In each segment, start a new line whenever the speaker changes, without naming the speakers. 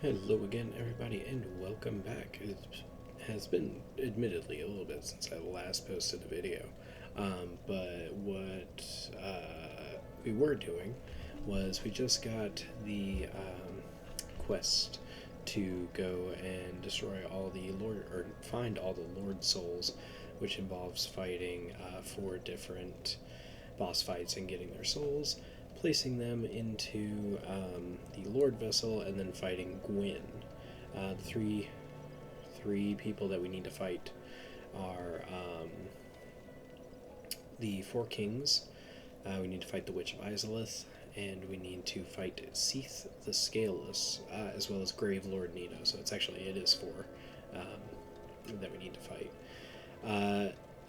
Hello again, everybody, and welcome back. It has been admittedly a little bit since I last posted a video, but what we were doing was we just got the quest to go and destroy all the Lord, or find all the Lord souls, which involves fighting 4 different boss fights and getting their souls, placing them into the Lord vessel, and then fighting Gwyn. The three people that we need to fight are the 4 kings. We need to fight the Witch of Izalith, and we need to fight Seath the Scaleless, as well as Grave Lord Nito. So it is 4 that we need to fight.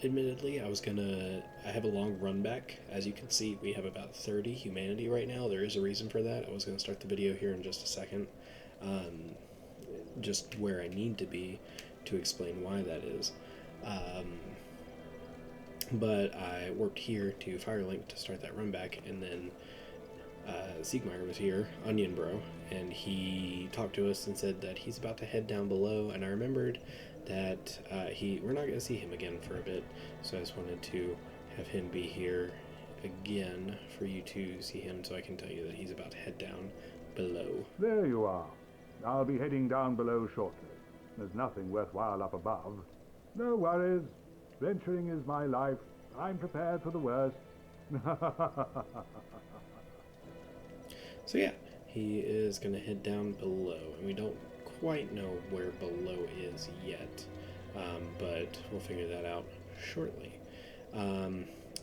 Admittedly, I have a long run back. As you can see, we have about 30 humanity right now. There is a reason for that. I was going to start the video here in just a second. Just where I need to be to explain why that is. But I worked here to Firelink to start that run back, and then Siegmeyer was here, Onion Bro, and he talked to us and said that he's about to head down below, and I remembered that we're not going to see him again for a bit, so I just wanted to have him be here again for you to see him, so I can tell you that he's about to head down below.
There you are. I'll be heading down below shortly. There's nothing worthwhile up above. No worries. Venturing is my life. I'm prepared for the worst.
So yeah, he is going to head down below, and we don't quite know where below is yet, but we'll figure that out shortly.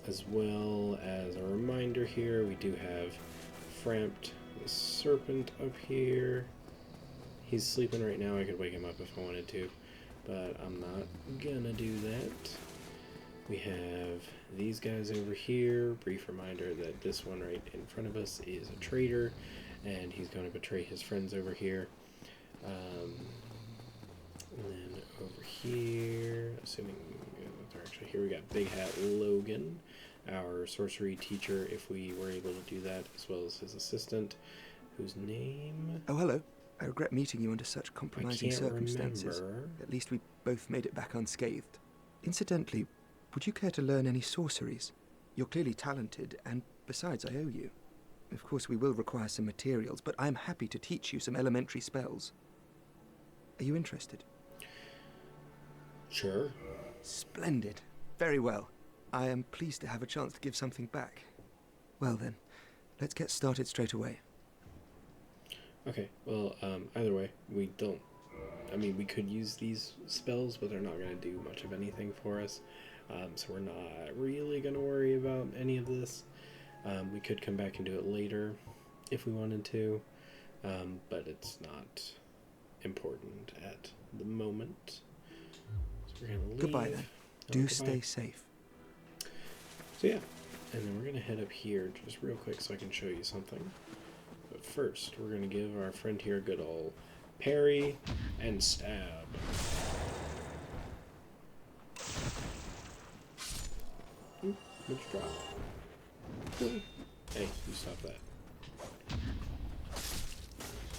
As well as a reminder here, we do have Frampt the Serpent up here. He's sleeping right now. I could wake him up if I wanted to, but I'm not gonna do that. We have these guys over here. Brief reminder that this one right in front of us is a traitor, and he's going to betray his friends over here. And then over here, assuming they're actually here, we got Big Hat Logan, our sorcery teacher, if we were able to do that, as well as his assistant, whose name...
Oh, hello. I regret meeting you under such compromising circumstances.
Remember.
At least we both made it back unscathed. Incidentally, would you care to learn any sorceries? You're clearly talented, and besides, I owe you. Of course, we will require some materials, but I'm happy to teach you some elementary spells. Are you interested?
Sure.
Splendid. Very well. I am pleased to have a chance to give something back. Well then, let's get started straight away.
Okay, well, either way, we could use these spells, but they're not going to do much of anything for us. So we're not really going to worry about any of this. We could come back and do it later if we wanted to, but it's not important at the moment. So we're going to leave.
Goodbye then. Do stay safe.
So yeah, and then we're going to head up here just real quick so I can show you something. But first, we're going to give our friend here a good old parry and stab. Ooh, which drop? Hey, you stop that.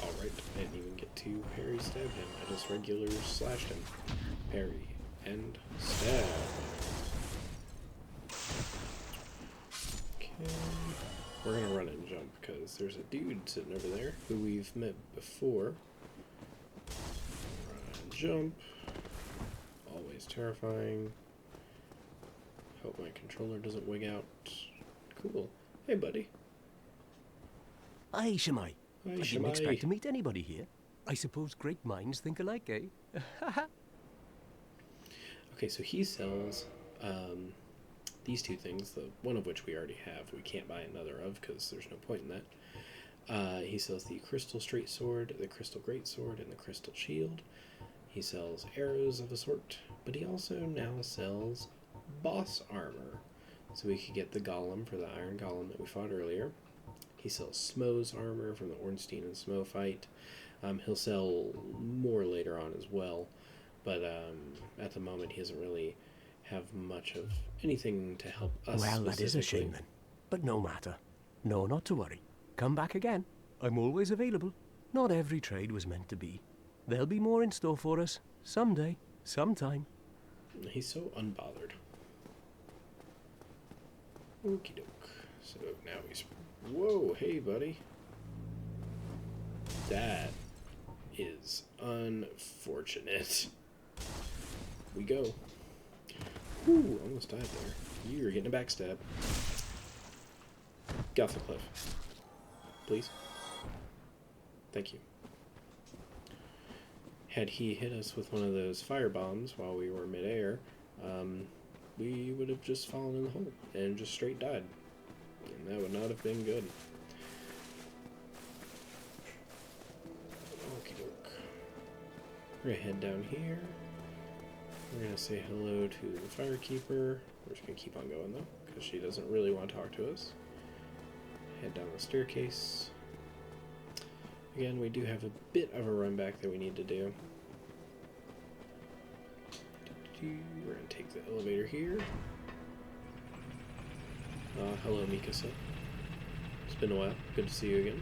Alright, I didn't even get to parry stab him. I just regular slashed him. Parry and stab. Okay. We're gonna run and jump because there's a dude sitting over there who we've met before. Run and jump. Always terrifying. Hope my controller doesn't wig out. Cool. Hey, buddy.
Hi, Shemai.
Hi,
I didn't expect to meet anybody here. I suppose great minds think alike, eh?
Okay, so he sells these 2 things, the one of which we already have. We can't buy another of because there's no point in that. He sells the Crystal Straight Sword, the Crystal Great Sword, and the Crystal Shield. He sells arrows of a sort, but he also now sells boss armor. So we could get the Golem for the Iron Golem that we fought earlier. He sells Smo's armor from the Ornstein and Smo fight. He'll sell more later on as well, but at the moment he doesn't really have much of anything to help us.
Well, that is a shame then. But no matter. No, not to worry. Come back again. I'm always available. Not every trade was meant to be. There'll be more in store for us. Someday. Sometime.
He's so unbothered. Okie doke. So now he's... Whoa, hey, buddy. That is unfortunate. We go. Whew, almost died there. You're getting a backstab. Get off the cliff. Please. Thank you. Had he hit us with one of those fire bombs while we were midair, we would have just fallen in the hole and just straight died. And that would not have been good. Okie doke. We're gonna head down here. We're gonna say hello to the firekeeper. We're just gonna keep on going though, because she doesn't really want to talk to us. Head down the staircase. Again, we do have a bit of a run back that we need to do. We're going to take the elevator here. Hello, Mikasa. It's been a while. Good to see you again.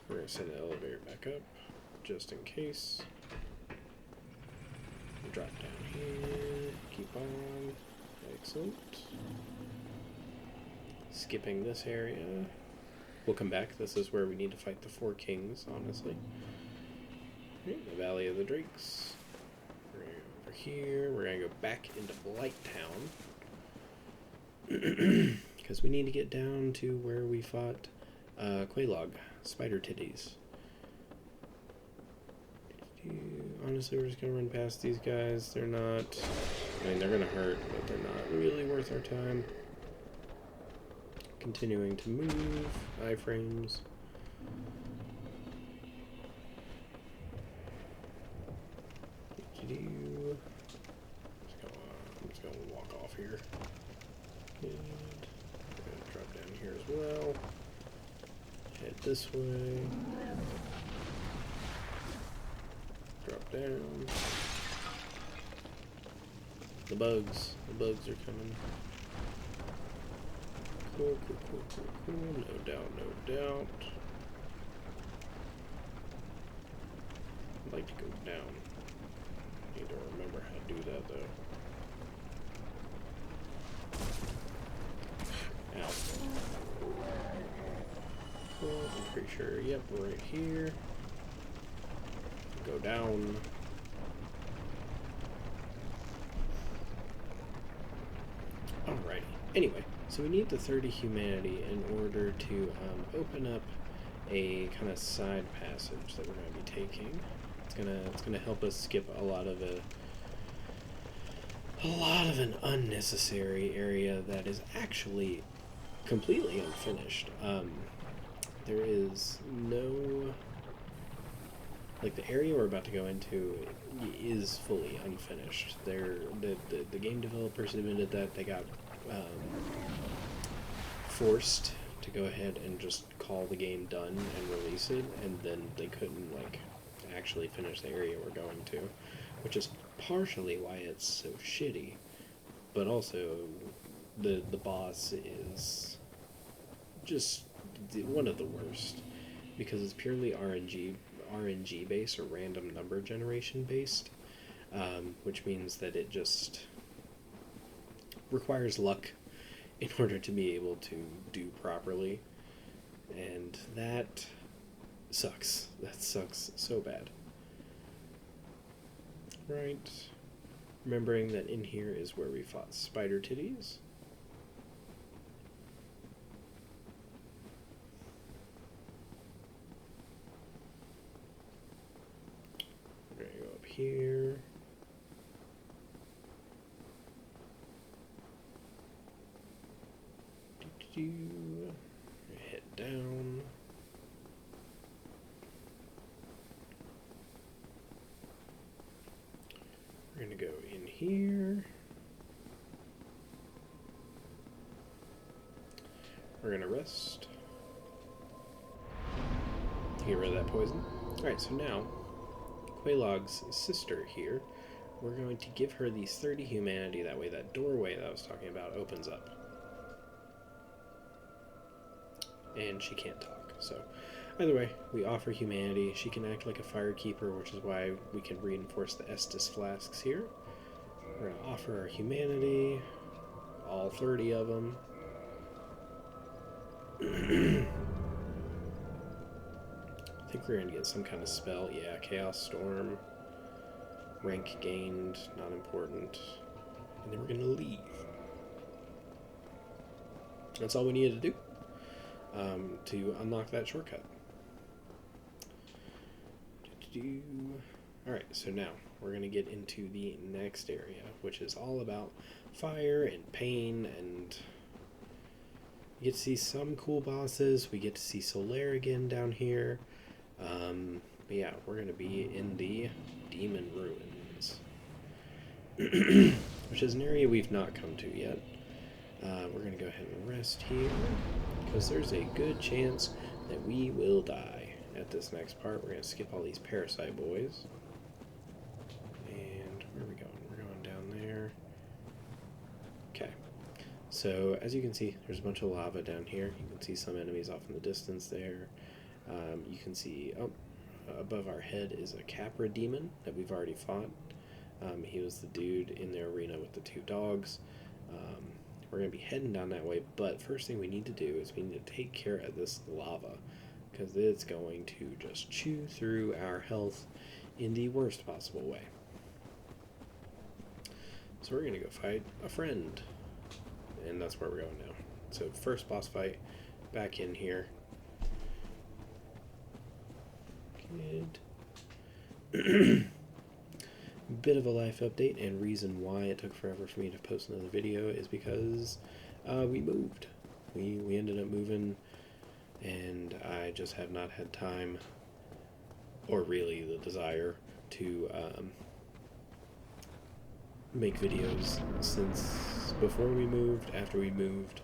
We're going to send the elevator back up, just in case. Drop down here. Keep on. Excellent. Skipping this area. We'll come back. This is where we need to fight the 4 kings, honestly. Okay, the Valley of the Drakes. We're going to go over here. We're going to go back into Blight Town. Because we need to get down to where we fought Quelaag, Spider Titties. Honestly, we're just going to run past these guys. They're not... I mean, they're going to hurt, but they're not really worth our time. Continuing to move, iframes. I'm just gonna walk off here. And we're gonna drop down here as well. Head this way. Drop down. The bugs are coming. Cool. No doubt. I'd like to go down. Need to remember how to do that, though. Ow. Cool, I'm pretty sure, yep, right here. Go down. Alrighty. Anyway. So we need the 30 humanity in order to open up a kind of side passage that we're going to be taking. It's gonna help us skip a lot of an unnecessary area that is actually completely unfinished. There is no, like, the area we're about to go into is fully unfinished. The game developers admitted that they got forced to go ahead and just call the game done and release it, and then they couldn't, like, actually finish the area we're going to, which is partially why it's so shitty, but also the boss is just one of the worst, because it's purely RNG based, or random number generation based, which means that it just requires luck in order to be able to do properly, and that sucks. That sucks so bad. Right. Remembering that in here is where we fought Spider Titties. We're gonna go up here. Head down. We're going to go in here. We're going to rest. Get rid of that poison. Alright, so now, Quelaag's sister here, we're going to give her these 30 humanity. That way that doorway that I was talking about opens up. and she can't talk. So either way, we offer humanity. She can act like a firekeeper, which is why we can reinforce the Estus flasks here. We're going to offer our humanity, all 30 of them. I think we're going to get some kind of spell. Yeah, Chaos Storm. Rank gained, not important. And then we're going to leave. That's all we needed to do to unlock that shortcut. Alright, so now we're going to get into the next area, which is all about fire and pain, and we get to see some cool bosses. We get to see Solaire again down here. But yeah, we're going to be in the Demon Ruins, which is an area we've not come to yet. We're going to go ahead and rest here, because there's a good chance that we will die at this next part. We're going to skip all these parasite boys. And where are we going? We're going down there. Okay. So, as you can see, there's a bunch of lava down here. You can see some enemies off in the distance there. You can see, above our head is a Capra demon that we've already fought. He was the dude in the arena with the 2 dogs. We're going to be heading down that way, but first thing we need to do is we need to take care of this lava, because it's going to just chew through our health in the worst possible way. So we're going to go fight a friend, and that's where we're going now. So first boss fight, back in here. Good. Bit of a life update, and reason why it took forever for me to post another video is because we moved. We ended up moving, and I just have not had time, or really the desire, to make videos since before we moved, after we moved,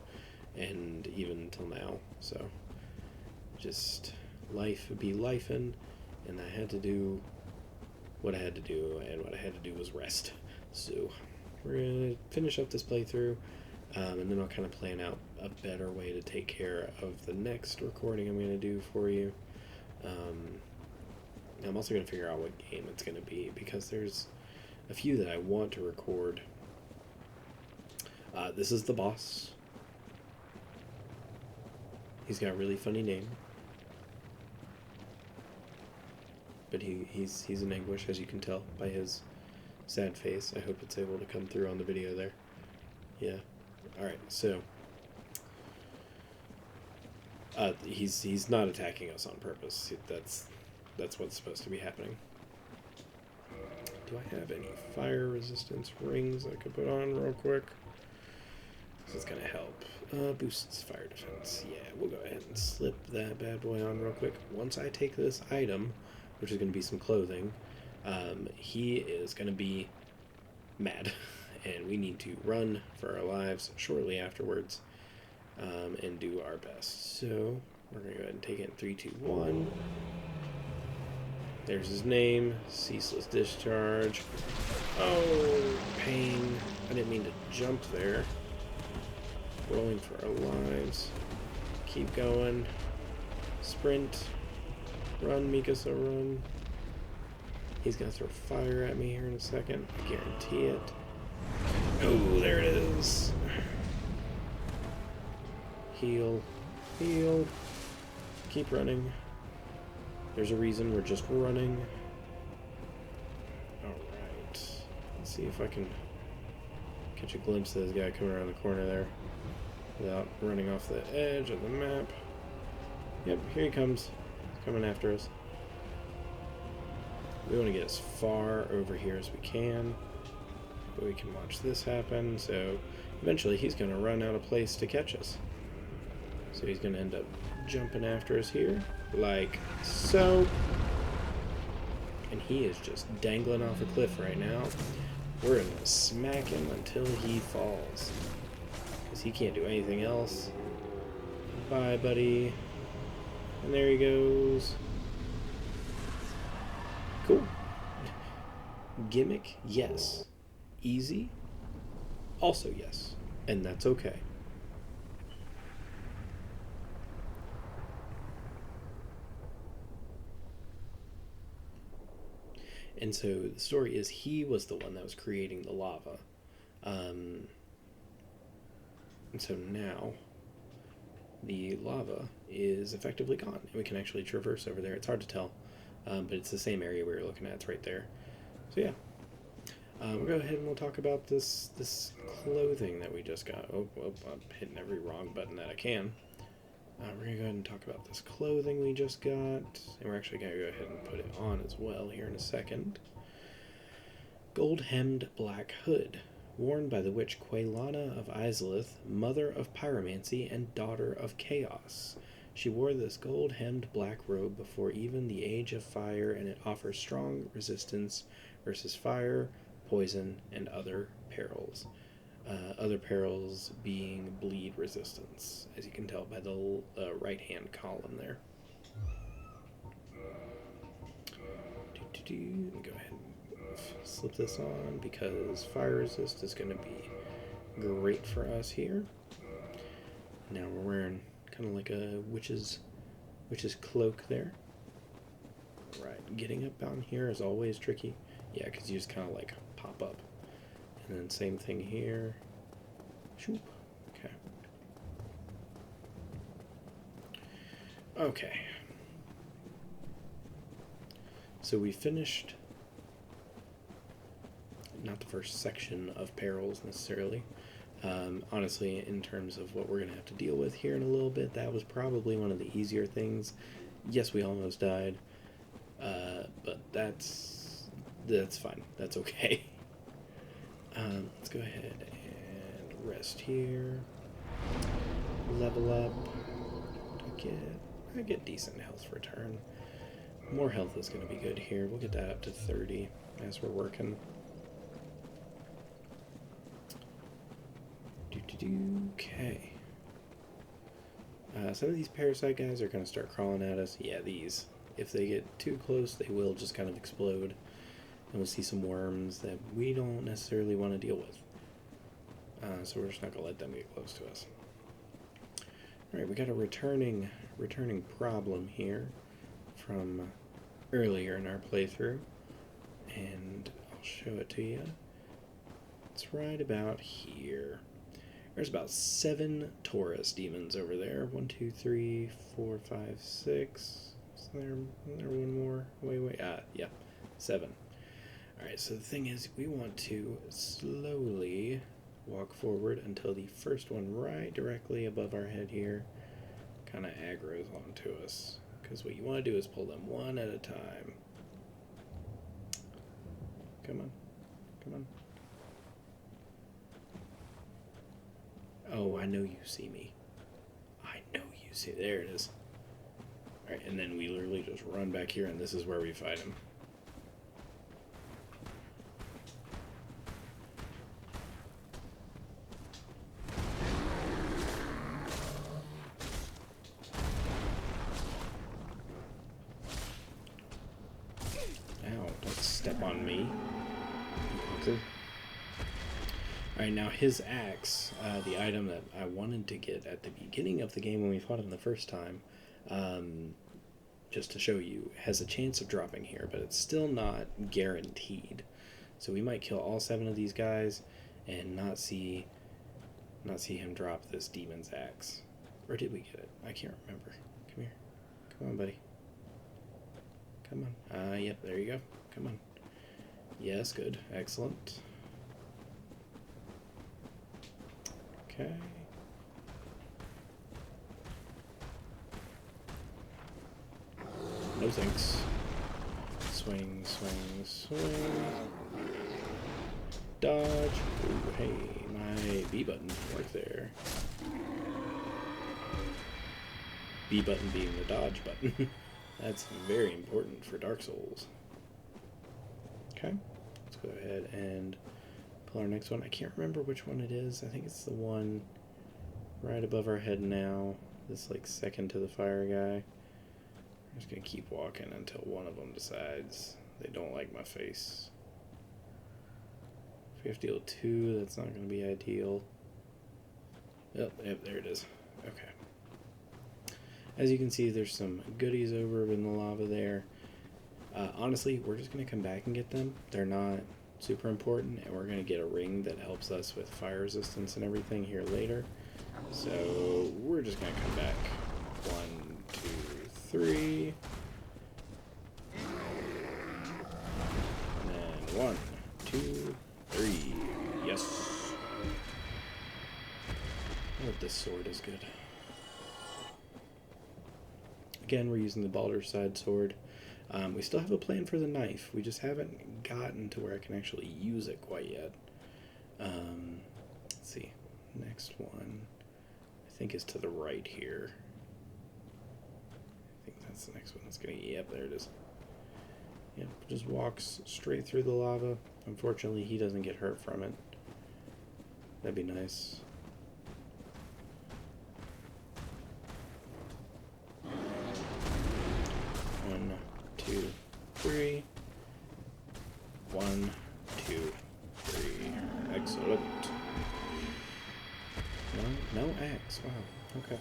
and even until now. So just life be lifing, and I had to do what I had to do, and what I had to do was rest. So we're going to finish up this playthrough, and then I'll kind of plan out a better way to take care of the next recording I'm going to do for you. I'm also going to figure out what game it's going to be, because there's a few that I want to record. This is the boss. He's got a really funny name. But he's in anguish, as you can tell by his sad face. I hope it's able to come through on the video there. Yeah. Alright, so he's not attacking us on purpose. That's what's supposed to be happening. Do I have any fire resistance rings I could put on real quick? This is gonna help. Boosts fire defense. Yeah, we'll go ahead and slip that bad boy on real quick. Once I take this item, which is going to be some clothing, he is going to be mad, and we need to run for our lives shortly afterwards, and do our best. So we're going to go ahead and take it in 3, 2, 1. There's his name, Ceaseless Discharge. Oh, pain. I didn't mean to jump there. Rolling for our lives. Keep going. Sprint. Run, Mikasa, run. He's gonna throw fire at me here in a second. I guarantee it. Oh, there it is. Heal. Heal. Keep running. There's a reason we're just running. Alright. Let's see if I can catch a glimpse of this guy coming around the corner there without running off the edge of the map. Yep, here he comes. Coming after us. We want to get as far over here as we can, but we can watch this happen. So eventually he's going to run out of place to catch us. So he's going to end up jumping after us here, like so. And he is just dangling off a cliff right now. We're going to smack him until he falls, because he can't do anything else. Bye, buddy. And there he goes. Cool. Gimmick? Yes. Easy? Also yes. And that's okay. And so the story is he was the one that was creating the lava. And so now the lava is effectively gone, and we can actually traverse over there. It's hard to tell, but it's the same area we were looking at. It's right there. So yeah, we'll go ahead and we'll talk about this clothing that we just got. Oh, I'm hitting every wrong button that I can. We're going to go ahead and talk about this clothing we just got, and we're actually going to go ahead and put it on as well here in a second. Gold-hemmed black hood, worn by the witch Quelana of Izalith, mother of pyromancy and daughter of chaos. She wore this gold-hemmed black robe before even the Age of Fire, and it offers strong resistance versus fire, poison, and other perils. Other perils being bleed resistance, as you can tell by the right-hand column there. Go ahead and slip this on, because fire resist is going to be great for us here. Now we're wearing kind of like a witch's cloak there. Right, getting up down here is always tricky. Yeah, because you just kind of like pop up. And then same thing here. Shoop. Okay. Okay. So we finished not the first section of perils necessarily. Honestly, in terms of what we're going to have to deal with here in a little bit, that was probably one of the easier things. Yes, we almost died, but that's fine. That's okay. Let's go ahead and rest here. Level up. I get decent health return. More health is going to be good here. We'll get that up to 30 as we're working. Okay. Some of these parasite guys are going to start crawling at us. Yeah, these. If they get too close, they will just kind of explode. And we'll see some worms that we don't necessarily want to deal with. So we're just not going to let them get close to us. Alright, we got a returning problem here from earlier in our playthrough. And I'll show it to you. It's right about here. There's about 7 Taurus demons over there. 1, 2, 3, 4, 5, 6. Is there one more? Wait. Yeah. 7. Alright, so the thing is, we want to slowly walk forward until the first one right directly above our head here kind of aggroes onto us. Because what you want to do is pull them one at a time. Come on. Oh, I know you see me. There it is. Alright, and then we literally just run back here, and this is where we fight him. Ow, don't step on me. Alright, now his axe, the item that I wanted to get at the beginning of the game when we fought him the first time, just to show you, has a chance of dropping here, but it's still not guaranteed. So we might kill all 7 of these guys and not see him drop this demon's axe. Or did we get it? I can't remember. Come here. Come on, buddy. Come on. Yep, there you go. Come on. Yes, good. Excellent. Okay. No thanks. Swing. Dodge. Ooh, hey, my B button right there. B button being the dodge button. That's very important for Dark Souls. Okay, let's go ahead and pull our next one. I can't remember which one it is. I think it's the one right above our head now. This like second to the fire guy. I'm just gonna keep walking until one of them decides they don't like my face. If we have to deal with 2, that's not gonna be ideal. Yep, there it is. Okay. As you can see, there's some goodies over in the lava there. Honestly, we're just going to come back and get them. They're not super important, and we're going to get a ring that helps us with fire resistance and everything here later. So we're just going to come back. 1, 2, 3. And then 1, 2, 3. Yes. Oh, this sword is good. Again, we're using the Baldur's Side sword. We still have a plan for the knife. We just haven't gotten to where I can actually use it quite yet. Let's see. Next one, I think, is to the right here. I think that's the next one. That's gonna. Yep, there it is. Yep, just walks straight through the lava. Unfortunately, he doesn't get hurt from it. That'd be nice. One, 2, 3. 1, 2, 3. Excellent. No axe. Wow. Okay.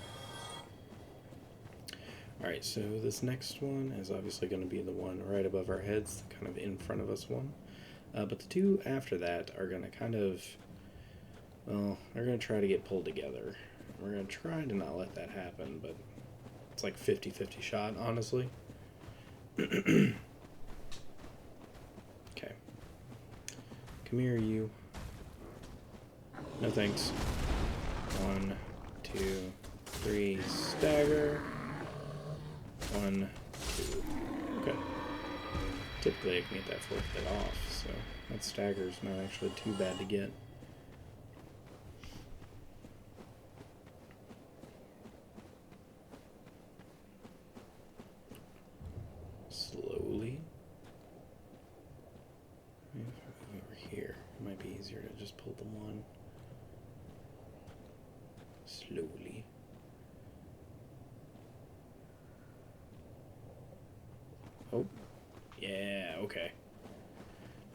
Alright, so this next one is obviously going to be the one right above our heads, kind of in front of us one. But the two after that are going to kind of, well, they're going to try to get pulled together. We're going to try to not let that happen, but it's like 50-50 shot, honestly. Okay. Come here, you. No thanks. 1, 2, 3, stagger. 1, 2. Okay. Typically I can get that 4th hit off, so that stagger's not actually too bad to get. Slowly. Over here. It might be easier to just pull the one. Slowly. Oh. Yeah, okay.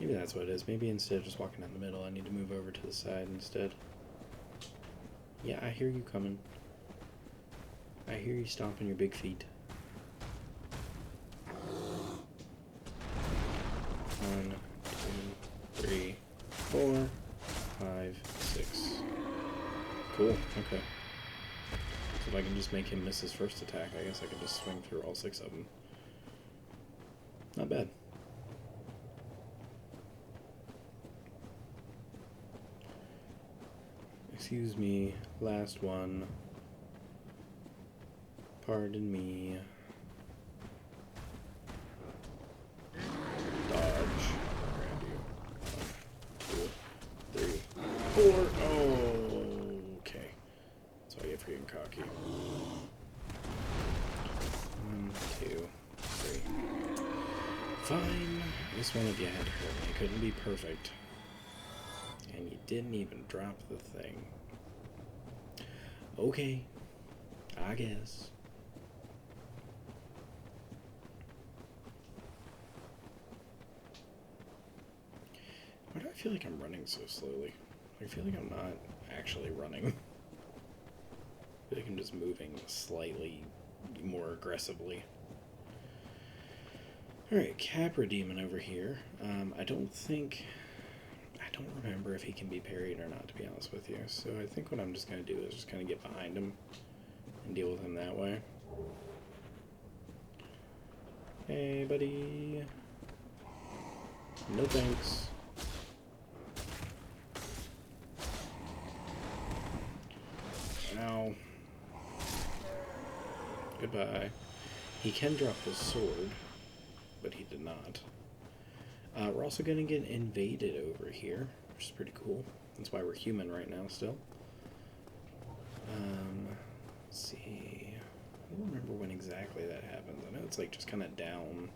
Maybe that's what it is. Maybe instead of just walking down the middle, I need to move over to the side instead. Yeah, I hear you coming. I hear you stomping your big feet. 1, 2, 3, 4, 5, 6. Cool, okay. So if I can just make him miss his first attack, I guess I can just swing through all 6 of them. Not bad. Excuse me, last one. Pardon me. Dodge. Grab you. 1, 2, 3, 4. Oh, okay. That's what I get for getting cocky. 1, 2, 3. Fine. This one of you had to hurt me. It couldn't be perfect. And you didn't even drop the thing. Okay. I guess. Why do I feel like I'm running so slowly? I feel like I'm not actually running. I feel like I'm just moving slightly more aggressively. Alright, Capra Demon over here. I don't remember if he can be parried or not, to be honest with you. So I think what I'm just going to do is just kind of get behind him and deal with him that way. Hey, buddy. No thanks. Ow. Goodbye. He can drop his sword, but he did not. We're also going to get invaded over here, which is pretty cool. That's why we're human right now still. Let's see. I don't remember when exactly that happens. I know it's like just kind of down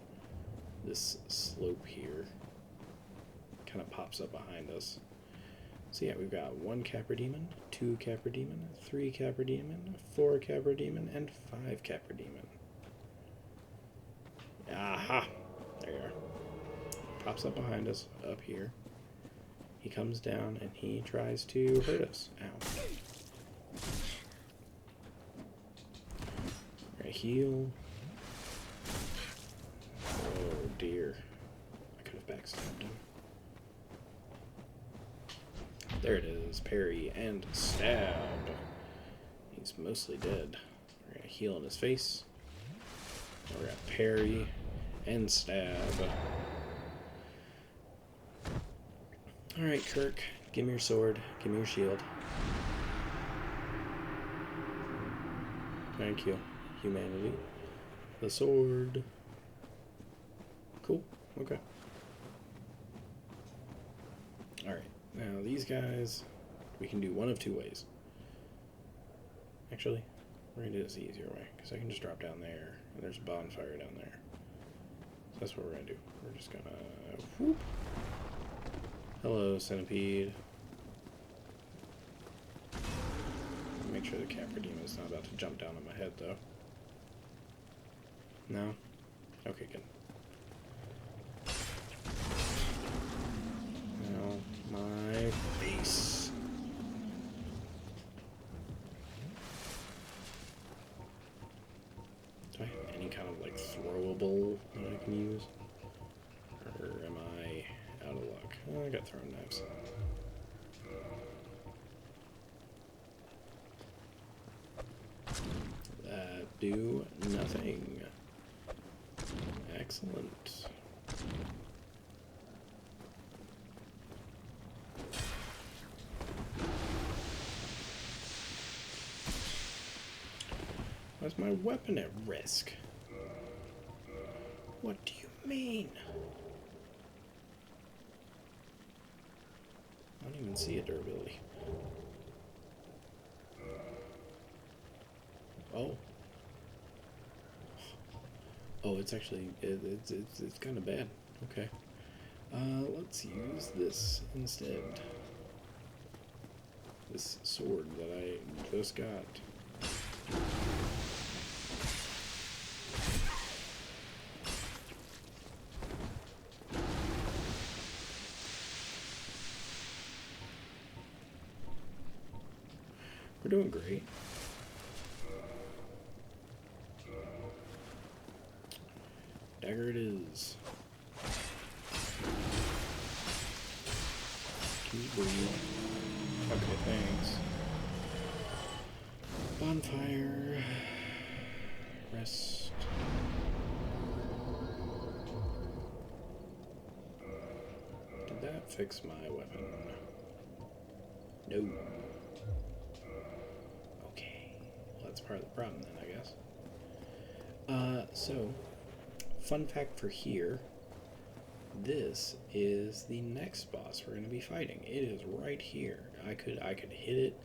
this slope here. Kind of pops up behind us. So yeah, we've got 1 Capra Demon, 2 Capra Demon, 3 Capra Demon, 4 Capra Demon, and 5 Capra Demon. Aha! There you are. Pops up behind us, up here. He comes down and he tries to hurt us. Ow. Alright, heal. Oh dear. I could have backstabbed him. There it is. Parry and stab. He's mostly dead. We're going to heal in his face. We're going to parry and stab. Alright, Kirk. Give me your sword. Give me your shield. Thank you, humanity. The sword. Cool. Okay. Alright. Now, these guys, we can do one of two ways. Actually, we're going to do this the easier way, because I can just drop down there, and there's a bonfire down there. So that's what we're going to do. We're just going to... Whoop. Hello, centipede. Make sure the Capra Demon's not about to jump down on my head, though. No? Okay, good. Now, my face. Do I have any kind of, like, throwable that I can use? Or am I out of luck? Oh, I got throwing knives. Do nothing. Excellent. Why's my weapon at risk? What do you mean? I don't even see a durability. Oh. Oh, it's actually, it's kind of bad. Okay. Let's use this instead. This sword that I just got. We're doing great. Dagger it is. Can you breathe? Okay, thanks. Bonfire. Rest. Did that fix my weapon? No. Okay. Well, that's part of the problem then, I guess. So, fun fact for here, this is the next boss we're going to be fighting. It is right here. I could hit it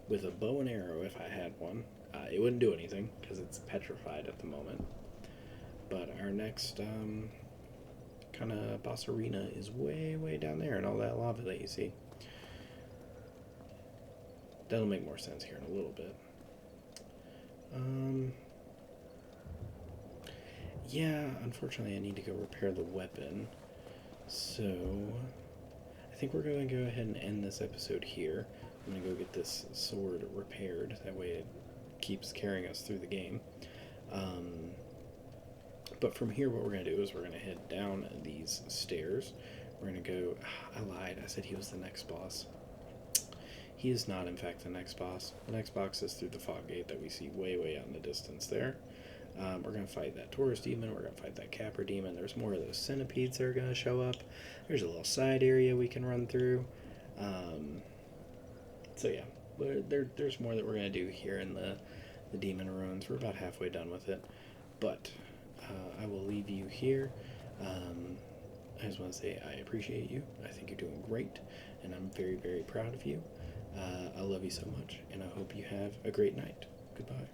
with a bow and arrow if I had one. It wouldn't do anything because it's petrified at the moment. But our next kind of boss arena is way, way down there, and all that lava that you see. That'll make more sense here in a little bit. Yeah, unfortunately I need to go repair the weapon. So, I think we're going to go ahead and end this episode here. I'm going to go get this sword repaired. That way it keeps carrying us through the game. But from here, what we're going to do is we're going to head down these stairs. We're going to go... I lied. I said he was the next boss. He is not, in fact, the next boss. The next boss is through the fog gate that we see way, way out in the distance there. We're going to fight that Taurus demon. We're going to fight that Capra demon. There's more of those centipedes that are going to show up. There's a little side area we can run through. So yeah, there's more that we're going to do here in the demon ruins. We're about halfway done with it. But I will leave you here. I just want to say I appreciate you. I think you're doing great. And I'm very, very proud of you. I love you so much. And I hope you have a great night. Goodbye.